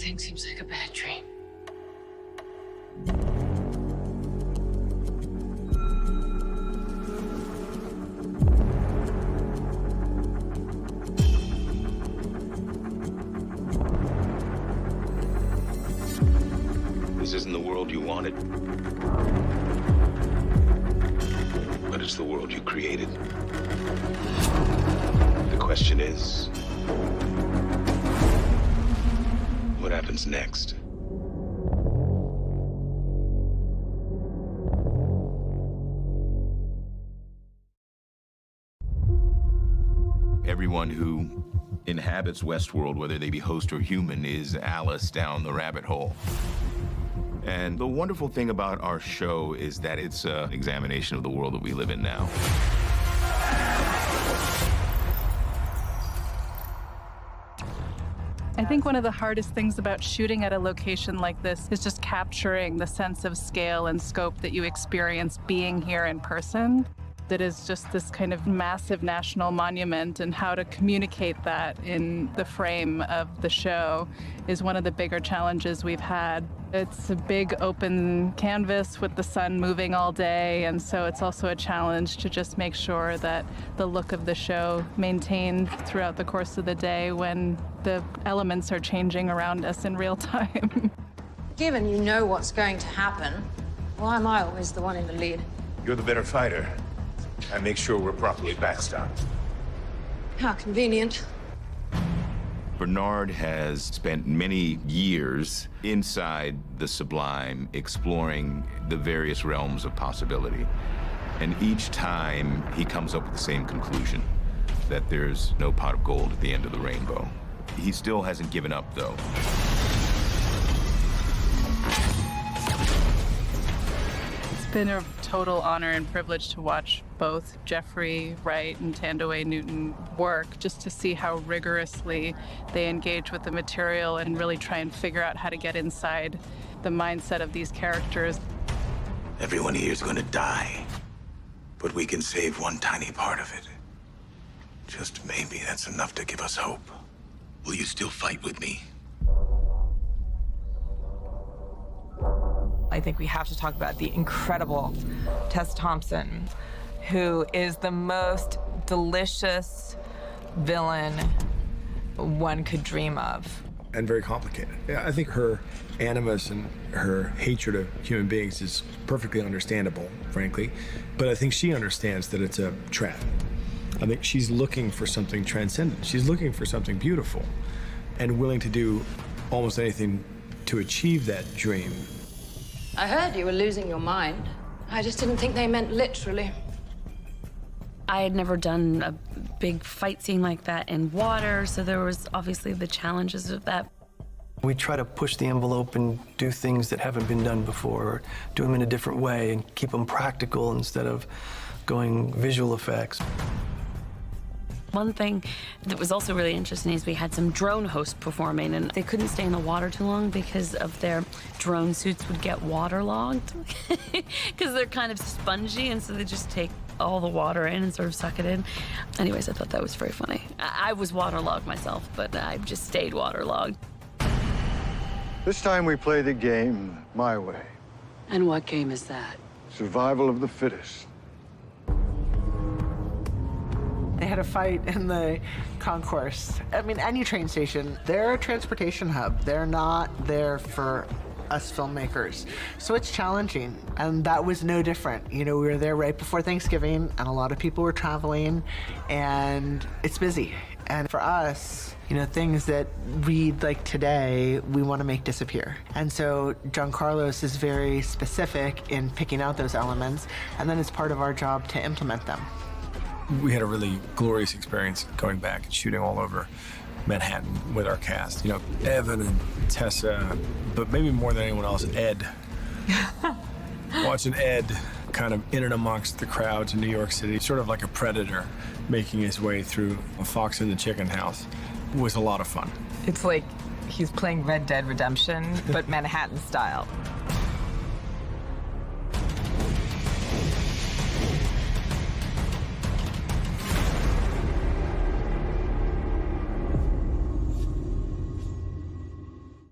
Everything seems like a bad dream. This isn't the world you wanted, but it's the world you created. The question is, what happens next? Everyone who inhabits Westworld, whether they be host or human, is Alice down the rabbit hole. And the wonderful thing about our show is that it's an examination of the world that we live in now. I think one of the hardest things about shooting at a location like this is just capturing the sense of scale and scope that you experience being here in person. That is just this kind of massive national monument, and how to communicate that in the frame of the show is one of the bigger challenges we've had. It's a big open canvas with the sun moving all day, and so it's also a challenge to just make sure that the look of the show maintained throughout the course of the day when the elements are changing around us in real time. Given you know what's going to happen, why am I always the one in the lead? You're the better fighter. I make sure we're properly backstopped. How convenient. Bernard has spent many years inside the sublime, exploring the various realms of possibility. And each time, he comes up with the same conclusion, that there's no pot of gold at the end of the rainbow. He still hasn't given up, though. It's been a total honor and privilege to watch both Jeffrey Wright and Thandie Newton work, just to see how rigorously they engage with the material and really try and figure out how to get inside the mindset of these characters. Everyone here is going to die, but we can save one tiny part of it. Just maybe that's enough to give us hope. Will you still fight with me? I think we have to talk about the incredible Tess Thompson, who is the most delicious villain one could dream of. And very complicated. Yeah, I think her animus and her hatred of human beings is perfectly understandable, frankly. But I think she understands that it's a trap. I think she's looking for something transcendent. She's looking for something beautiful and willing to do almost anything to achieve that dream. I heard you were losing your mind. I just didn't think they meant literally. I had never done a big fight scene like that in water, so there was obviously the challenges of that. We try to push the envelope and do things that haven't been done before, or do them in a different way and keep them practical instead of going visual effects. One thing that was also really interesting is we had some drone hosts performing, and they couldn't stay in the water too long because of their drone suits would get waterlogged because they're kind of spongy, and so they just take all the water in and sort of suck it in. Anyways, I thought that was very funny. I was waterlogged myself, but I just stayed waterlogged. This time we play the game my way. And what game is that? Survival of the fittest. They had a fight in the concourse. I mean, any train station, they're a transportation hub. They're not there for us filmmakers. So it's challenging, and that was no different. You know, we were there right before Thanksgiving, and a lot of people were traveling, and it's busy. And for us, you know, things that read like today, we want to make disappear. And so John Carlos is very specific in picking out those elements, and then it's part of our job to implement them. We had a really glorious experience going back and shooting all over Manhattan with our cast. You know, Evan and Tessa, but maybe more than anyone else, Ed. Watching Ed kind of in and amongst the crowds in New York City, sort of like a predator making his way through a fox in the chicken house, was a lot of fun. It's like he's playing Red Dead Redemption, but Manhattan style.